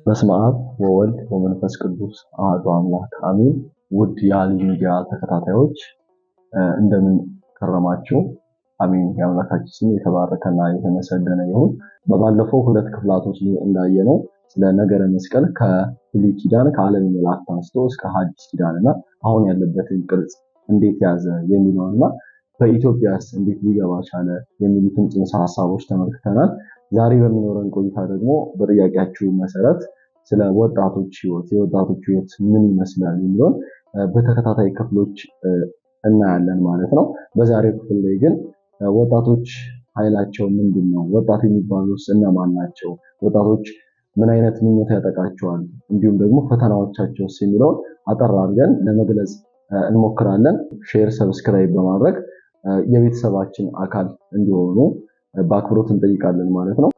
በስመ አብ ወወልድ ወመንፈስ ቅዱስ አሐዱ አምላክ አሜን። ውድ የዓሊ ሚዲያ ተከታታዮች እንደምን ከረማችሁ? አሜን። የአምላካችን ስም የተባረከና የተመሰገነ ይሁን። በባለፈው ሁለት ክፍላቶች ላይ እንዳየነው ስለ ነገረ መስቀል ከብሉይ ኪዳን ከዓለም መላእክት አንስቶ እስከ ሐዲስ ኪዳንና አሁን ያለበትን ቅርጽ እንዴት ያዘ የሚለውና በኢትዮጵያስ እንዴት ሊገባ ቻለ የሚሉትን ጽንሰ ሐሳቦች ተመልክተናል። ዛሬ በሚኖረን ቆይታ ደግሞ በጥያቄያችሁ መሰረት ስለ ወጣቶች ህይወት የወጣቶች ህይወት ምን ይመስላል የሚለውን በተከታታይ ክፍሎች እናያለን ማለት ነው። በዛሬው ክፍል ላይ ግን ወጣቶች ኃይላቸው ምንድነው? ወጣት የሚባሉት እነማን ናቸው? ወጣቶች ምን አይነት ምኞት ያጠቃቸዋል? እንዲሁም ደግሞ ፈተናዎቻቸውስ የሚለውን አጠር አድርገን ለመግለጽ እንሞክራለን። ሼር፣ ሰብስክራይብ በማድረግ የቤተሰባችን አካል እንዲሆኑ በአክብሮት እንጠይቃለን ማለት ነው።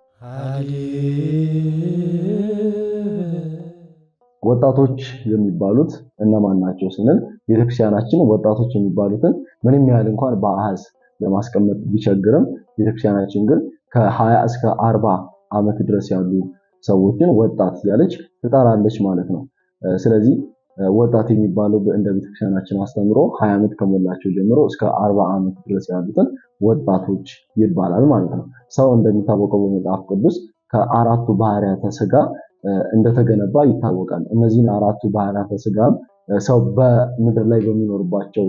ወጣቶች የሚባሉት እነማን ናቸው ስንል ቤተክርስቲያናችን ወጣቶች የሚባሉትን ምንም ያህል እንኳን በአሃዝ ለማስቀመጥ ቢቸግርም ቤተክርስቲያናችን ግን ከ20 እስከ 40 ዓመት ድረስ ያሉ ሰዎችን ወጣት ያለች ትጠራለች ማለት ነው። ስለዚህ ወጣት የሚባለው እንደ ቤተክርስቲያናችን አስተምሮ 20 ዓመት ከሞላቸው ጀምሮ እስከ 40 ዓመት ድረስ ያሉትን ወጣቶች ይባላል ማለት ነው። ሰው እንደሚታወቀው በመጽሐፍ ቅዱስ ከአራቱ ባህሪያተ ሥጋ እንደተገነባ ይታወቃል። እነዚህን አራቱ ባህሪያተ ሥጋ ሰው በምድር ላይ በሚኖርባቸው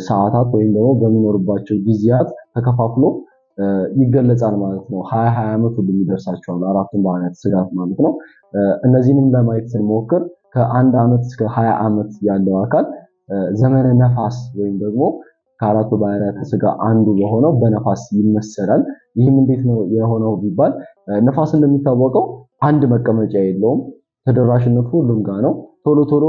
ሰዓታት ወይም ደግሞ በሚኖርባቸው ጊዜያት ተከፋፍሎ ይገለጻል ማለት ነው። 20 ዓመት ሁሉ ይደርሳቸዋል አራቱን ባህሪያተ ሥጋ ማለት ነው። እነዚህንም ለማየት ስንሞክር ከ1 ዓመት እስከ 20 ዓመት ያለው አካል ዘመነ ነፋስ ወይም ደግሞ ከአራቱ ባህሪያተ ሥጋ አንዱ በሆነው በነፋስ ይመሰላል። ይህም እንዴት ነው የሆነው ቢባል ነፋስ እንደሚታወቀው አንድ መቀመጫ የለውም። ተደራሽነቱ ሁሉም ጋር ነው። ቶሎ ቶሎ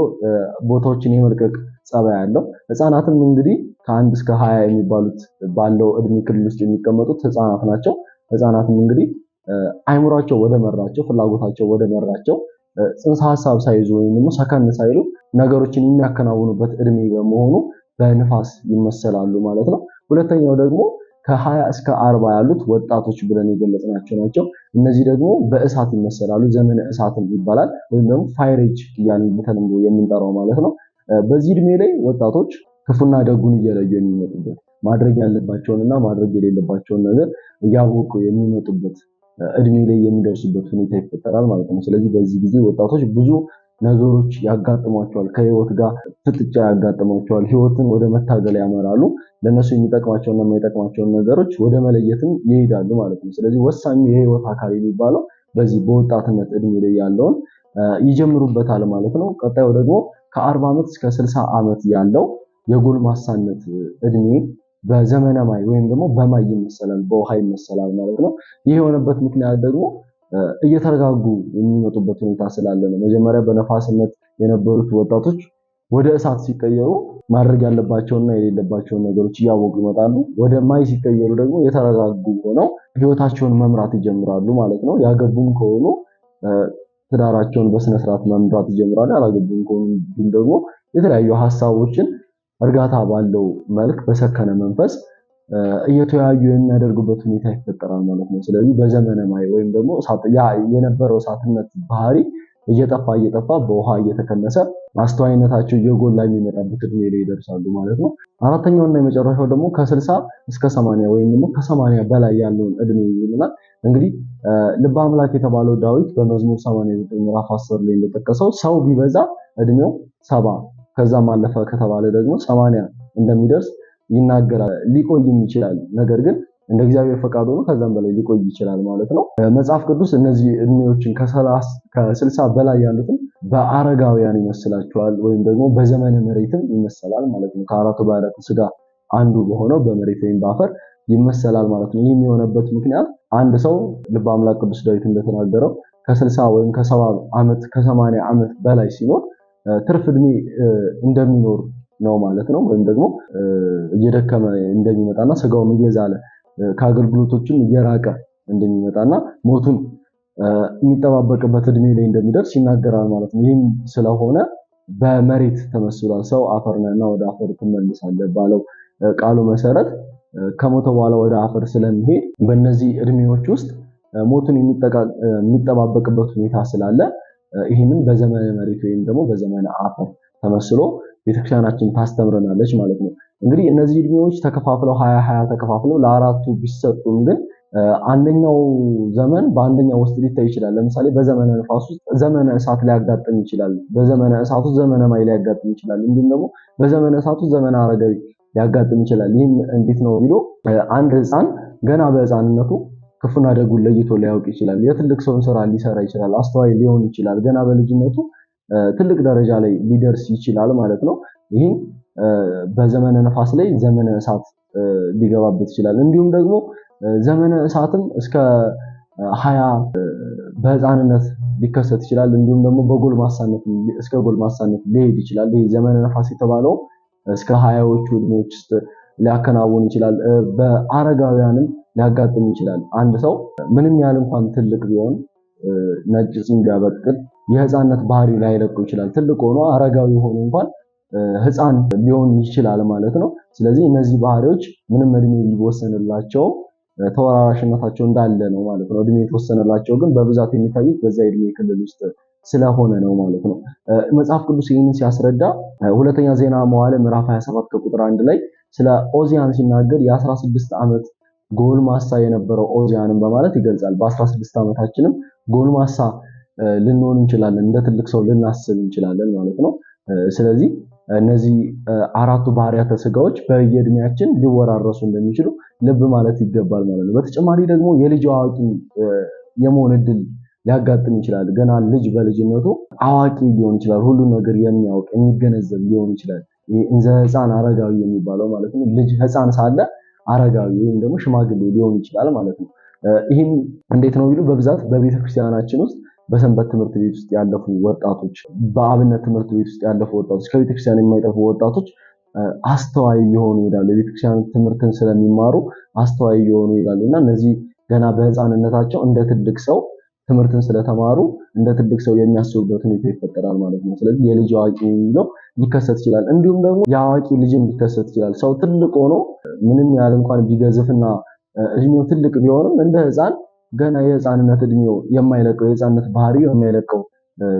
ቦታዎችን የመልቀቅ ጸባይ ያለው። ህፃናትም እንግዲህ ከ1 እስከ 20 የሚባሉት ባለው እድሜ ክልል ውስጥ የሚቀመጡት ህፃናት ናቸው። ህፃናትም እንግዲህ አይምሯቸው ወደ መራቸው ፍላጎታቸው ወደ መራቸው ጽንሰ ሐሳብ ሳይዙ ወይም ደግሞ ሰከን ሳይሉ ነገሮችን የሚያከናውኑበት እድሜ በመሆኑ በንፋስ ይመሰላሉ ማለት ነው። ሁለተኛው ደግሞ ከ20 እስከ 40 ያሉት ወጣቶች ብለን የገለጽናቸው ናቸው። እነዚህ ደግሞ በእሳት ይመሰላሉ። ዘመነ እሳትም ይባላል ወይም ደግሞ ፋየር ኤጅ እያልን በተለምዶ የምንጠራው ማለት ነው። በዚህ እድሜ ላይ ወጣቶች ክፉና ደጉን እየለዩ የሚመጡበት ማድረግ ያለባቸውንና ማድረግ የሌለባቸውን ነገር እያወቁ የሚመጡበት እድሜ ላይ የሚደርሱበት ሁኔታ ይፈጠራል ማለት ነው። ስለዚህ በዚህ ጊዜ ወጣቶች ብዙ ነገሮች ያጋጥሟቸዋል። ከህይወት ጋር ፍጥጫ ያጋጥሟቸዋል። ህይወትን ወደ መታገል ያመራሉ። ለነሱ የሚጠቅማቸውና የማይጠቅማቸውን ነገሮች ወደ መለየትም ይሄዳሉ ማለት ነው። ስለዚህ ወሳኙ የህይወት አካል የሚባለው በዚህ በወጣትነት እድሜ ላይ ያለውን ይጀምሩበታል ማለት ነው። ቀጣዩ ደግሞ ከ40 ዓመት እስከ 60 ዓመት ያለው የጎልማሳነት እድሜ በዘመነ ማይ ወይም ደግሞ በማይ ይመሰላል፣ በውሃ ይመሰላል ማለት ነው። ይህ የሆነበት ምክንያት ደግሞ እየተረጋጉ የሚመጡበት ሁኔታ ስላለ ነው። መጀመሪያ በነፋስነት የነበሩት ወጣቶች ወደ እሳት ሲቀየሩ ማድረግ ያለባቸውና የሌለባቸውን ነገሮች እያወቁ ይመጣሉ። ወደ ማይ ሲቀየሩ ደግሞ የተረጋጉ ሆነው ህይወታቸውን መምራት ይጀምራሉ ማለት ነው። ያገቡም ከሆኑ ትዳራቸውን በስነ ስርዓት መምራት ይጀምራሉ። ያላገቡም ከሆኑ ደግሞ የተለያዩ ሐሳቦችን እርጋታ ባለው መልክ በሰከነ መንፈስ እየተያዩ የሚያደርጉበት ሁኔታ ይፈጠራል ማለት ነው። ስለዚህ በዘመነ ማይ ወይም ደግሞ የነበረው እሳትነት ባህሪ እየጠፋ በውሃ እየተከለሰ አስተዋይነታቸው እየጎላ የሚመጣበት እድሜ ላይ ይደርሳሉ ማለት ነው። አራተኛውና የመጨረሻው ደግሞ ከ60 እስከ 80 ወይም ደግሞ ከ80 በላይ ያለውን እድሜ ይይዝናል። እንግዲህ ልበ አምላክ የተባለው ዳዊት በመዝሙር 89 ምዕራፍ 10 ላይ እንደጠቀሰው ሰው ቢበዛ እድሜው 70 ከዛም አለፈ ከተባለ ደግሞ 80 እንደሚደርስ ይናገራል። ሊቆይም ይችላል። ነገር ግን እንደ እግዚአብሔር ፈቃድ ሆኖ ከዛም በላይ ሊቆይ ይችላል ማለት ነው። መጽሐፍ ቅዱስ እነዚህ እድሜዎችን ከ60 በላይ ያሉትን በአረጋውያን ይመስላቸዋል ወይም ደግሞ በዘመነ መሬትም ይመሰላል ማለት ነው። ከአራቱ ባህሪያተ ሥጋ አንዱ በሆነው በመሬት ወይም በአፈር ይመሰላል ማለት ነው። ይህ የሆነበት ምክንያት አንድ ሰው ልበ አምላክ ቅዱስ ዳዊት እንደተናገረው ከ60 ወይም ከ70 ዓመት ከ80 ዓመት በላይ ሲኖር ትርፍ እድሜ እንደሚኖር ነው ማለት ነው። ወይም ደግሞ እየደከመ እንደሚመጣና ስጋውም እየዛለ ከአገልግሎቶችም እየራቀ እንደሚመጣና ሞቱን የሚጠባበቅበት እድሜ ላይ እንደሚደርስ ይናገራል ማለት ነው። ይህም ስለሆነ በመሬት ተመስሏል። ሰው አፈር ነህና ወደ አፈር ትመለሳለህ ባለው ቃሉ መሰረት ከሞተ በኋላ ወደ አፈር ስለሚሄድ በእነዚህ እድሜዎች ውስጥ ሞቱን የሚጠባበቅበት ሁኔታ ስላለ ይህንን በዘመነ መሬት ወይም ደግሞ በዘመነ አፈር ተመስሎ ቤተክርስቲያናችን ታስተምረናለች ማለት ነው። እንግዲህ እነዚህ እድሜዎች ተከፋፍለው 20 ተከፋፍለው ለአራቱ ቢሰጡም ግን አንደኛው ዘመን በአንደኛው ውስጥ ሊታይ ይችላል። ለምሳሌ በዘመነ ነፋስ ውስጥ ዘመነ እሳት ሊያጋጥም ይችላል። በዘመነ እሳት ውስጥ ዘመነ ማይ ሊያጋጥም ይችላል። እንዲሁም ደግሞ በዘመነ እሳት ውስጥ ዘመነ አረጋዊ ሊያጋጥም ይችላል። ይህም እንዴት ነው ቢሎ አንድ ህፃን ገና በህፃንነቱ ክፉና ደጉን ለይቶ ሊያውቅ ይችላል። የትልቅ ሰውን ስራ ሊሰራ ይችላል። አስተዋይ ሊሆን ይችላል። ገና በልጅነቱ ትልቅ ደረጃ ላይ ሊደርስ ይችላል ማለት ነው። ይህም በዘመነ ነፋስ ላይ ዘመነ እሳት ሊገባበት ይችላል። እንዲሁም ደግሞ ዘመነ እሳትም እስከ 20 በህፃንነት ሊከሰት ይችላል። እንዲሁም ደግሞ በጎልማሳነት እስከ ጎልማሳነት ሊሄድ ይችላል። ይሄ ዘመነ ነፋስ የተባለው እስከ 20ዎቹ እድሜዎች ውስጥ ሊያከናውን ይችላል። በአረጋውያንም ሊያጋጥም ይችላል። አንድ ሰው ምንም ያህል እንኳን ትልቅ ቢሆን ነጭ ፂም ቢያበቅል የህፃንነት ባህሪው ላይለቀው ይችላል። ትልቅ ሆኖ አረጋዊ ሆኖ እንኳን ህፃን ሊሆን ይችላል ማለት ነው። ስለዚህ እነዚህ ባህሪዎች ምንም እድሜ ሊወሰንላቸው ተወራራሽነታቸው እንዳለ ነው ማለት ነው። እድሜ የተወሰነላቸው ግን በብዛት የሚታዩት በዛ እድሜ ክልል ውስጥ ስለሆነ ነው ማለት ነው። መጽሐፍ ቅዱስ ይህንን ሲያስረዳ ሁለተኛ ዜና መዋዕል ምዕራፍ 27 ከቁጥር 1 ላይ ስለ ኦዚያን ሲናገር የ16 ዓመት ጎልማሳ የነበረው ኦዚያንን በማለት ይገልጻል። በ16 ዓመታችንም ጎልማሳ ልንሆን እንችላለን፣ እንደ ትልቅ ሰው ልናስብ እንችላለን ማለት ነው። ስለዚህ እነዚህ አራቱ ባህሪያተ ስጋዎች በየእድሜያችን ሊወራረሱ እንደሚችሉ ልብ ማለት ይገባል ማለት ነው። በተጨማሪ ደግሞ የልጅ አዋቂ የመሆን እድል ሊያጋጥም ይችላል። ገና ልጅ በልጅነቱ አዋቂ ሊሆን ይችላል። ሁሉን ነገር የሚያውቅ የሚገነዘብ ሊሆን ይችላል። እንዘ ሕፃን አረጋዊ የሚባለው ማለት ነው። ልጅ ሕፃን ሳለ አረጋዊ ወይም ደግሞ ሽማግሌ ሊሆን ይችላል ማለት ነው። ይህም እንዴት ነው ቢሉ በብዛት በቤተክርስቲያናችን ውስጥ በሰንበት ትምህርት ቤት ውስጥ ያለፉ ወጣቶች፣ በአብነት ትምህርት ቤት ውስጥ ያለፉ ወጣቶች፣ ከቤተክርስቲያን የማይጠፉ ወጣቶች አስተዋይ የሆኑ ይላሉ። የቤተክርስቲያን ትምህርትን ስለሚማሩ አስተዋይ የሆኑ ይላሉ እና እነዚህ ገና በህፃንነታቸው እንደ ትልቅ ሰው ትምህርትን ስለተማሩ እንደ ትልቅ ሰው የሚያስቡበት ሁኔታ ይፈጠራል ማለት ነው። ስለዚህ የልጅ አዋቂ የሚለው ሊከሰት ይችላል። እንዲሁም ደግሞ የአዋቂ ልጅም ሊከሰት ይችላል። ሰው ትልቅ ሆኖ ምንም ያህል እንኳን ቢገዝፍና እድሜው ትልቅ ቢሆንም እንደ ህፃን ገና የህፃንነት እድሜው የማይለቀው የህፃንነት ባህሪው የማይለቀው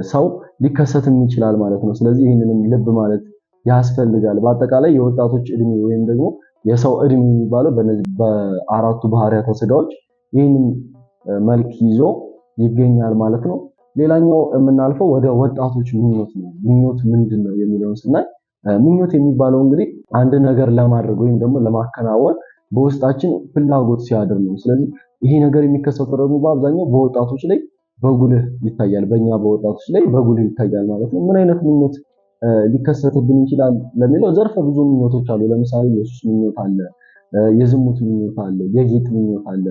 ሰው ሊከሰትም ይችላል ማለት ነው። ስለዚህ ይህንንም ልብ ማለት ያስፈልጋል። በአጠቃላይ የወጣቶች እድሜ ወይም ደግሞ የሰው እድሜ የሚባለው በእነዚህ በአራቱ ባህሪያተ ስጋዎች ይህንን መልክ ይዞ ይገኛል ማለት ነው። ሌላኛው የምናልፈው ወደ ወጣቶች ምኞት ነው። ምኞት ምንድን ነው የሚለውን ስናይ ምኞት የሚባለው እንግዲህ አንድ ነገር ለማድረግ ወይም ደግሞ ለማከናወን በውስጣችን ፍላጎት ሲያድር ነው። ስለዚህ ይሄ ነገር የሚከሰተው ደግሞ በአብዛኛው በወጣቶች ላይ በጉልህ ይታያል። በእኛ በወጣቶች ላይ በጉልህ ይታያል ማለት ነው። ምን አይነት ምኞት ሊከሰትብን ይችላል ለሚለው ዘርፈ ብዙ ምኞቶች አሉ። ለምሳሌ የሱስ ምኞት አለ፣ የዝሙት ምኞት አለ፣ የጌጥ ምኞት አለ፣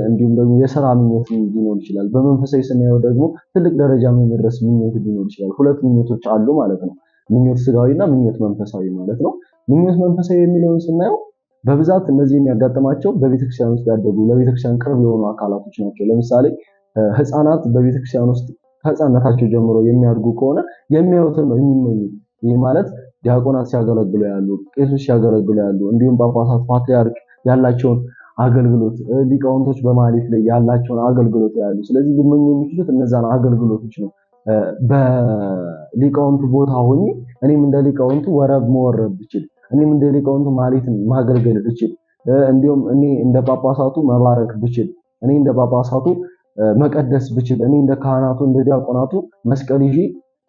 እንዲሁም ደግሞ የሥራ ምኞት ሊኖር ይችላል። በመንፈሳዊ ስናየው ደግሞ ትልቅ ደረጃ የመድረስ ምኞት ሊኖር ይችላል። ሁለት ምኞቶች አሉ ማለት ነው። ምኞት ስጋዊና ምኞት መንፈሳዊ ማለት ነው። ምኞት መንፈሳዊ የሚለውን ስናየው በብዛት እነዚህ የሚያጋጥማቸው በቤተክርስቲያን ውስጥ ያደጉ ለቤተክርስቲያን ቅርብ የሆኑ አካላቶች ናቸው። ለምሳሌ ህፃናት በቤተክርስቲያን ውስጥ ከህፃንነታቸው ጀምሮ የሚያድጉ ከሆነ የሚያዩትን ነው የሚመኙት። ይህ ማለት ዲያቆናት ሲያገለግሉ ያሉ፣ ቄሶች ሲያገለግሉ ያሉ፣ እንዲሁም ጳጳሳት፣ ፓትርያርክ ያላቸውን አገልግሎት፣ ሊቃውንቶች በማህሌት ላይ ያላቸውን አገልግሎት ያሉ። ስለዚህ ሊመኙ የሚችሉት እነዛን አገልግሎቶች ነው። በሊቃውንቱ ቦታ ሆኜ እኔም እንደ ሊቃውንቱ ወረብ መወረብ ብችል፣ እኔም እንደ ሊቃውንቱ ማህሌትን ማገልገል ብችል፣ እንዲሁም እኔ እንደ ጳጳሳቱ መባረክ ብችል፣ እኔ እንደ ጳጳሳቱ መቀደስ ብችል፣ እኔ እንደ ካህናቱ እንደ ዲያቆናቱ መስቀል ይዤ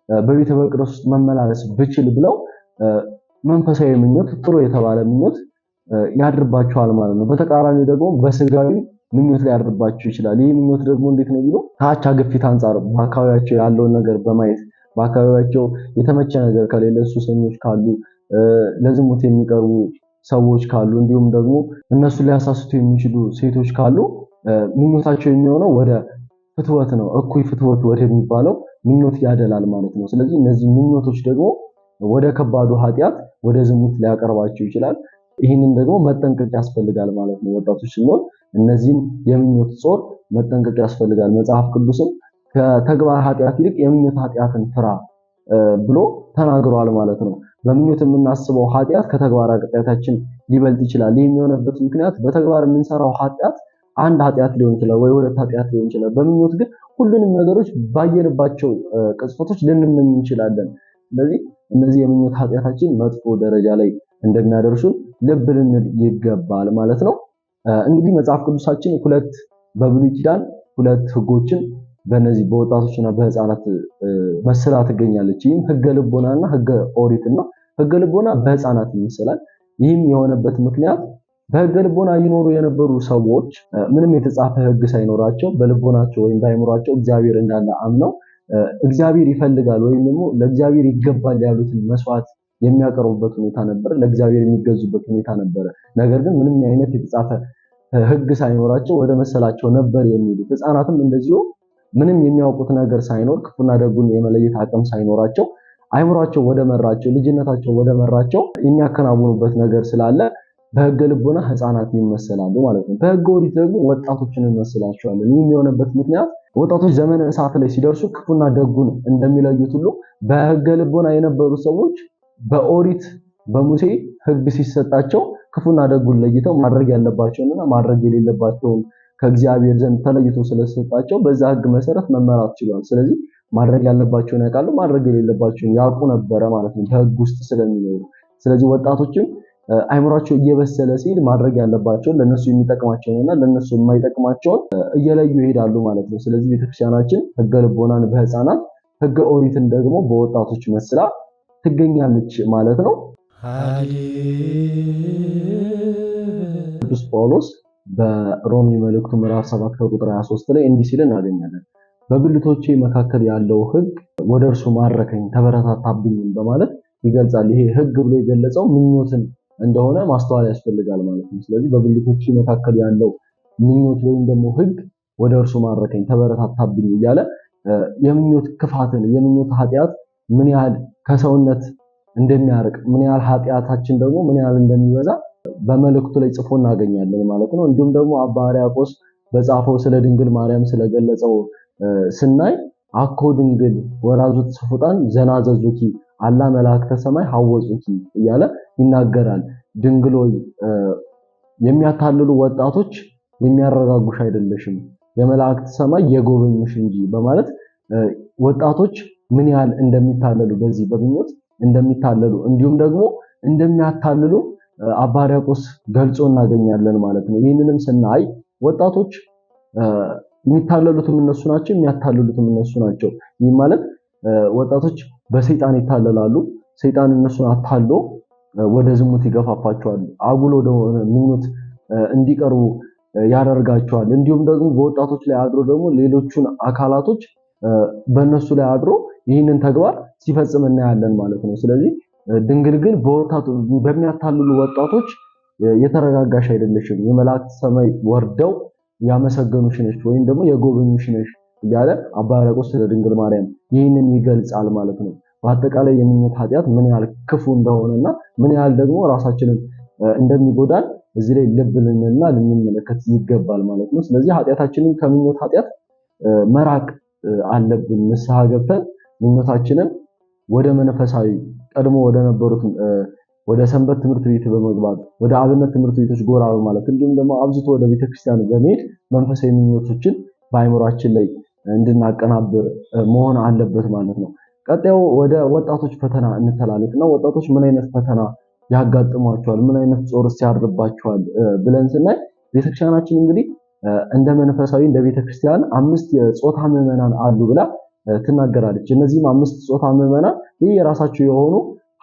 በቤተ መቅደስ ውስጥ መመላለስ ብችል ብለው መንፈሳዊ ምኞት፣ ጥሩ የተባለ ምኞት ያድርባቸዋል ማለት ነው። በተቃራኒ ደግሞ በስጋዊ ምኞት ሊያድርባቸው ይችላል። ይህ ምኞት ደግሞ እንዴት ነው ቢሉ ከአቻ ግፊት አንጻር በአካባቢያቸው ያለውን ነገር በማየት በአካባቢያቸው የተመቸ ነገር ከሌለ፣ ሱሰኞች ካሉ፣ ለዝሙት የሚቀርቡ ሰዎች ካሉ፣ እንዲሁም ደግሞ እነሱን ሊያሳስቱ የሚችሉ ሴቶች ካሉ ምኞታቸው የሚሆነው ወደ ፍትወት ነው። እኩይ ፍትወት ወደሚባለው ምኞት ያደላል ማለት ነው። ስለዚህ እነዚህ ምኞቶች ደግሞ ወደ ከባዱ ኃጢአት ወደ ዝሙት ሊያቀርባቸው ይችላል። ይህንን ደግሞ መጠንቀቅ ያስፈልጋል ማለት ነው። ወጣቶች ስንሆን እነዚህን የምኞት ጾር መጠንቀቅ ያስፈልጋል። መጽሐፍ ቅዱስም ከተግባር ኃጢአት ይልቅ የምኞት ኃጢአትን ፍራ ብሎ ተናግሯል ማለት ነው። በምኞት የምናስበው ኃጢአት ከተግባር ኃጢአታችን ሊበልጥ ይችላል። ይህ የሚሆነበት ምክንያት በተግባር የምንሰራው ኃጢአት አንድ ኃጢአት ሊሆን ይችላል ወይ ሁለት ኃጢአት ሊሆን ይችላል። በምኞት ግን ሁሉንም ነገሮች ባየንባቸው ቅጽበቶች ልንመኝ እንችላለን። ስለዚህ እነዚህ የምኞት ኃጢአታችን መጥፎ ደረጃ ላይ እንደሚያደርሱን ልብ ልንል ይገባል ማለት ነው። እንግዲህ መጽሐፍ ቅዱሳችን በብሉይ ኪዳን ሁለት ህጎችን በእነዚህ በወጣቶችና በህፃናት መስላ ትገኛለች። ይህም ህገ ልቦናና ህገ ኦሪት ነው። ህገ ልቦና በህፃናት ይመስላል። ይህም የሆነበት ምክንያት በህገ ልቦና ይኖሩ የነበሩ ሰዎች ምንም የተጻፈ ህግ ሳይኖራቸው በልቦናቸው ወይም በአእምሯቸው እግዚአብሔር እንዳለ አምነው እግዚአብሔር ይፈልጋል ወይም ደግሞ ለእግዚአብሔር ይገባል ያሉትን መስዋዕት የሚያቀርቡበት ሁኔታ ነበር። ለእግዚአብሔር የሚገዙበት ሁኔታ ነበር። ነገር ግን ምንም አይነት የተጻፈ ህግ ሳይኖራቸው ወደ መሰላቸው ነበር የሚሉት። ህፃናትም እንደዚሁ ምንም የሚያውቁት ነገር ሳይኖር ክፉና ደጉን የመለየት አቅም ሳይኖራቸው አይምሯቸው ወደ መራቸው ልጅነታቸው ወደ መራቸው የሚያከናውኑበት ነገር ስላለ በህገ ልቦና ህፃናት ይመስላሉ ማለት ነው። በህገ ኦሪት ደግሞ ወጣቶችን እንመስላቸዋለን። ይህ የሆነበት ምክንያት ወጣቶች ዘመነ እሳት ላይ ሲደርሱ ክፉና ደጉን እንደሚለዩት ሁሉ በህገ ልቦና የነበሩ ሰዎች በኦሪት በሙሴ ህግ ሲሰጣቸው ክፉና ደጉን ለይተው ማድረግ ያለባቸውንና ማድረግ የሌለባቸውን ከእግዚአብሔር ዘንድ ተለይቶ ስለተሰጣቸው በዛ ህግ መሰረት መመራት ችሏል። ስለዚህ ማድረግ ያለባቸውን ያውቃሉ፣ ማድረግ የሌለባቸውን ያውቁ ነበረ ማለት ነው በህግ ውስጥ ስለሚኖሩ። ስለዚህ ወጣቶችም አይምሯቸው እየበሰለ ሲል ማድረግ ያለባቸውን ለነሱ የሚጠቅማቸውንና ለነሱ የማይጠቅማቸውን እየለዩ ይሄዳሉ ማለት ነው። ስለዚህ ቤተክርስቲያናችን ህገ ልቦናን በህፃናት ህገ ኦሪትን ደግሞ በወጣቶች መስላ ትገኛለች ማለት ነው። ቅዱስ ጳውሎስ በሮሜ መልእክቱ ምዕራፍ 7 ቁጥር 23 ላይ እንዲህ ሲል እናገኛለን። በብልቶቼ መካከል ያለው ህግ ወደ እርሱ ማረከኝ ተበረታታብኝ በማለት ይገልጻል። ይሄ ህግ ብሎ የገለጸው ምኞትን እንደሆነ ማስተዋል ያስፈልጋል ማለት ነው። ስለዚህ በብልቶቼ መካከል ያለው ምኞት ወይም ደግሞ ህግ ወደ እርሱ ማረከኝ ተበረታታብኝ እያለ የምኞት ክፋትን የምኞት ኃጢአት ምን ያህል ከሰውነት እንደሚያርቅ ምን ያህል ኃጢአታችን ደግሞ ምን ያህል እንደሚበዛ በመልእክቱ ላይ ጽፎ እናገኛለን ማለት ነው። እንዲሁም ደግሞ አባ ሕርያቆስ በጻፈው ስለ ድንግል ማርያም ስለገለጸው ስናይ አኮ ድንግል ወራዙት ስፉጣን ዘናዘዙኪ አላ መላእክተ ሰማይ ሐወጹኪ እያለ ይናገራል። ድንግሎይ የሚያታልሉ ወጣቶች የሚያረጋጉሽ አይደለሽም የመላእክት ሰማይ የጎበኙሽ እንጂ በማለት ወጣቶች ምን ያህል እንደሚታለሉ በዚህ በምኞት እንደሚታለሉ እንዲሁም ደግሞ እንደሚያታልሉ አባ ሕርያቆስ ገልጾ እናገኛለን ማለት ነው። ይህንንም ስናይ ወጣቶች የሚታለሉትም እነሱ ናቸው፣ የሚያታልሉትም እነሱ ናቸው። ይህ ማለት ወጣቶች በሰይጣን ይታለላሉ። ሰይጣን እነሱን አታሎ ወደ ዝሙት ይገፋፋቸዋል። አጉል ወደ ምኞት እንዲቀርቡ ያደርጋቸዋል። እንዲሁም ደግሞ በወጣቶች ላይ አድሮ ደግሞ ሌሎቹን አካላቶች በእነሱ ላይ አድሮ ይህንን ተግባር ሲፈጽም እናያለን ማለት ነው። ስለዚህ ድንግል ግን በሚያታልሉ ወጣቶች የተረጋጋሽ አይደለሽም፣ የመላእክት ሰማይ ወርደው ያመሰገኑሽ ነሽ ወይም ደግሞ የጎበኙሽ ነሽ እያለ አባ ሕርያቆስ ስለ ድንግል ማርያም ይህንን ይገልጻል ማለት ነው። በአጠቃላይ የምኞት ኃጢአት ምን ያህል ክፉ እንደሆነና ምን ያህል ደግሞ ራሳችንን እንደሚጎዳን እዚህ ላይ ልብ ልንልና ልንመለከት ይገባል ማለት ነው። ስለዚህ ኃጢአታችንን ከምኞት ኃጢአት መራቅ አለብን። ንስሐ ገብተን ምኞታችንን ወደ መንፈሳዊ ቀድሞ ወደ ነበሩት ወደ ሰንበት ትምህርት ቤት በመግባት ወደ አብነት ትምህርት ቤቶች ጎራ በማለት እንዲሁም ደግሞ አብዝቶ ወደ ቤተክርስቲያን በመሄድ መንፈሳዊ ምኞቶችን በአእምሯችን ላይ እንድናቀናብር መሆን አለበት ማለት ነው። ቀጣዩ ወደ ወጣቶች ፈተና እንተላለፍና ወጣቶች ምን አይነት ፈተና ያጋጥሟቸዋል፣ ምን አይነት ጾርስ ያድርባቸዋል ብለን ስናይ ቤተክርስቲያናችን እንግዲህ እንደ መንፈሳዊ እንደ ቤተክርስቲያን 5 የጾታ ምዕመናን አሉ ብላ ትናገራለች። እነዚህም 5 ጾታ ምዕመናን ይህ የራሳቸው የሆኑ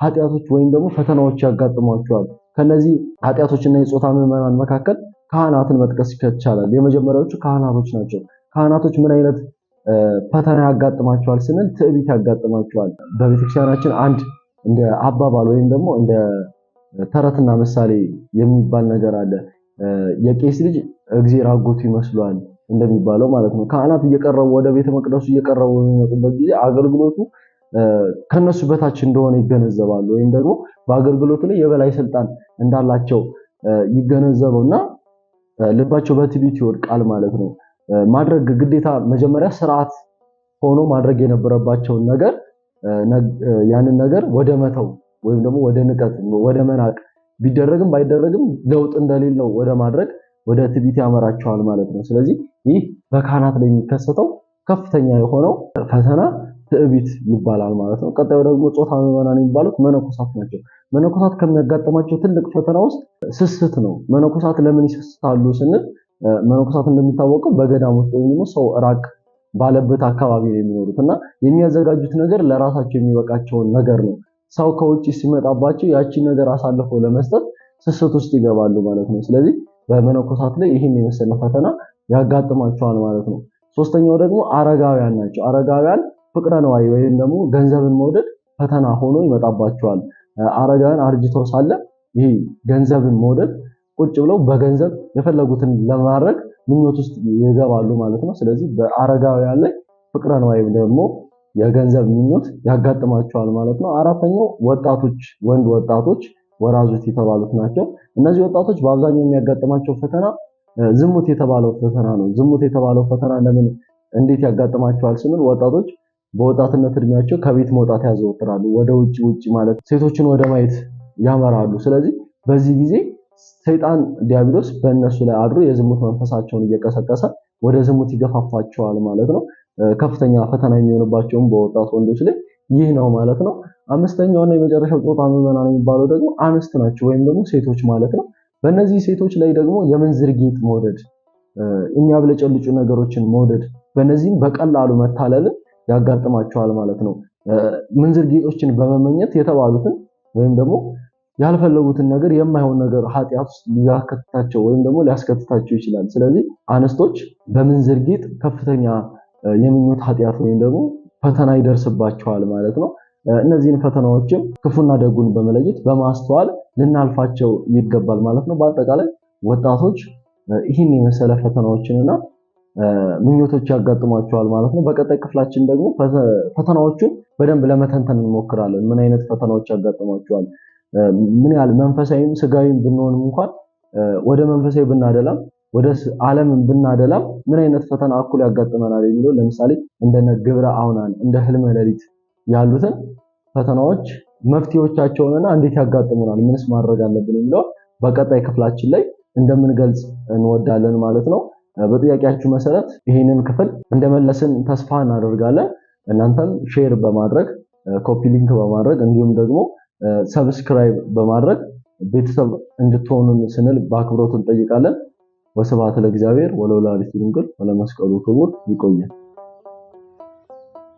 ኃጢአቶች ወይም ደግሞ ፈተናዎች ያጋጥሟቸዋል። ከነዚህ ኃጢአቶችና የጾታ ምዕመናን መካከል ካህናትን መጥቀስ ይቻላል። የመጀመሪያዎቹ ካህናቶች ናቸው። ካህናቶች ምን አይነት ፈተና ያጋጥማቸዋል ስንል ትዕቢት ያጋጥማቸዋል። በቤተክርስቲያናችን አንድ እንደ አባባል ወይም ደግሞ እንደ ተረትና ምሳሌ የሚባል ነገር አለ። የቄስ ልጅ እግዚአብሔር አጎቱ ይመስሏል እንደሚባለው ማለት ነው። ካህናት እየቀረቡ ወደ ቤተ መቅደሱ እየቀረቡ በሚመጡበት ጊዜ አገልግሎቱ ከነሱ በታች እንደሆነ ይገነዘባሉ፣ ወይም ደግሞ በአገልግሎቱ ላይ የበላይ ስልጣን እንዳላቸው ይገነዘቡና ልባቸው በትዕቢት ይወድቃል ማለት ነው። ማድረግ ግዴታ መጀመሪያ ስርዓት ሆኖ ማድረግ የነበረባቸውን ነገር ያንን ነገር ወደ መተው ወይም ደግሞ ወደ ንቀት ወደ መናቅ ቢደረግም ባይደረግም ለውጥ እንደሌለው ወደ ማድረግ ወደ ትዕቢት ያመራቸዋል ማለት ነው። ስለዚህ ይህ በካህናት ላይ የሚከሰተው ከፍተኛ የሆነው ፈተና ትዕቢት ይባላል ማለት ነው። ቀጣዩ ደግሞ ጾታ ምዕመናን የሚባሉት መነኮሳት ናቸው። መነኮሳት ከሚያጋጥማቸው ትልቅ ፈተና ውስጥ ስስት ነው። መነኮሳት ለምን ይሰስታሉ ስንል መነኮሳት እንደሚታወቀው በገዳም ውስጥ ወይም ደግሞ ሰው ራቅ ባለበት አካባቢ ነው የሚኖሩት እና የሚያዘጋጁት ነገር ለራሳቸው የሚበቃቸውን ነገር ነው። ሰው ከውጭ ሲመጣባቸው ያቺን ነገር አሳልፈው ለመስጠት ስስት ውስጥ ይገባሉ ማለት ነው። ስለዚህ በመነኮሳት ላይ ይህን የመሰለ ፈተና ያጋጥማቸዋል ማለት ነው። ሶስተኛው ደግሞ አረጋውያን ናቸው። አረጋውያን ፍቅረ ነዋይ ወይም ደግሞ ገንዘብን መውደድ ፈተና ሆኖ ይመጣባቸዋል። አረጋውያን አርጅተው ሳለ ይሄ ገንዘብን መውደድ ቁጭ ብለው በገንዘብ የፈለጉትን ለማድረግ ምኞት ውስጥ ይገባሉ ማለት ነው። ስለዚህ በአረጋውያን ላይ ፍቅረ ነዋይ ደግሞ የገንዘብ ምኞት ያጋጥማቸዋል ማለት ነው። አራተኛው ወጣቶች፣ ወንድ ወጣቶች ወራዙት የተባሉት ናቸው። እነዚህ ወጣቶች በአብዛኛው የሚያጋጥማቸው ፈተና ዝሙት የተባለው ፈተና ነው። ዝሙት የተባለው ፈተና ለምን እንዴት ያጋጥማቸዋል ስንል ወጣቶች በወጣትነት እድሜያቸው ከቤት መውጣት ያዘወትራሉ። ወደ ውጭ ማለት ሴቶችን ወደ ማየት ያመራሉ። ስለዚህ በዚህ ጊዜ ሰይጣን ዲያብሎስ በእነሱ ላይ አድሮ የዝሙት መንፈሳቸውን እየቀሰቀሰ ወደ ዝሙት ይገፋፋቸዋል ማለት ነው። ከፍተኛ ፈተና የሚሆንባቸውም በወጣት ወንዶች ላይ ይህ ነው ማለት ነው። አምስተኛውና የመጨረሻው ጾታ ምዕመናን የሚባለው ደግሞ አንስት ናቸው ወይም ደግሞ ሴቶች ማለት ነው። በእነዚህ ሴቶች ላይ ደግሞ የምንዝር ጌጥ መውደድ፣ የሚያብለጨልጩ ነገሮችን መውደድ፣ በእነዚህም በቀላሉ መታለልን ያጋጥማቸዋል ማለት ነው። ምንዝር ጌጦችን በመመኘት የተባሉትን ወይም ደግሞ ያልፈለጉትን ነገር የማይሆን ነገር ኃጢአት ውስጥ ሊያስከትታቸው ወይም ደግሞ ሊያስከትታቸው ይችላል። ስለዚህ አንስቶች በምንዝር ጌጥ ከፍተኛ የምኞት ኃጢአት ወይም ደግሞ ፈተና ይደርስባቸዋል ማለት ነው። እነዚህን ፈተናዎችም ክፉና ደጉን በመለየት በማስተዋል ልናልፋቸው ይገባል ማለት ነው። በአጠቃላይ ወጣቶች ይህን የመሰለ ፈተናዎችንና ምኞቶች ያጋጥሟቸዋል ማለት ነው። በቀጣይ ክፍላችን ደግሞ ፈተናዎቹን በደንብ ለመተንተን እንሞክራለን። ምን አይነት ፈተናዎች ያጋጥሟቸዋል፣ ምን ያህል መንፈሳዊም ስጋዊም ብንሆንም እንኳን ወደ መንፈሳዊ ብናደላም ወደ ዓለምን ብናደላም ምን አይነት ፈተና እኩል ያጋጥመናል የሚለው ለምሳሌ እንደነ ግብረ አውናን እንደ ህልመ ሌሊት ያሉትን ፈተናዎች መፍትሄዎቻቸውንና እንዴት ያጋጥሙናል፣ ምንስ ማድረግ አለብን የሚለው በቀጣይ ክፍላችን ላይ እንደምንገልጽ እንወዳለን ማለት ነው። በጥያቄያችሁ መሰረት ይህንን ክፍል እንደመለስን ተስፋ እናደርጋለን። እናንተም ሼር በማድረግ ኮፒ ሊንክ በማድረግ እንዲሁም ደግሞ ሰብስክራይብ በማድረግ ቤተሰብ እንድትሆኑን ስንል በአክብሮት እንጠይቃለን። ወስብሐት ለእግዚአብሔር ወለወላዲቱ ድንግል ወለመስቀሉ ክቡር። ይቆያል።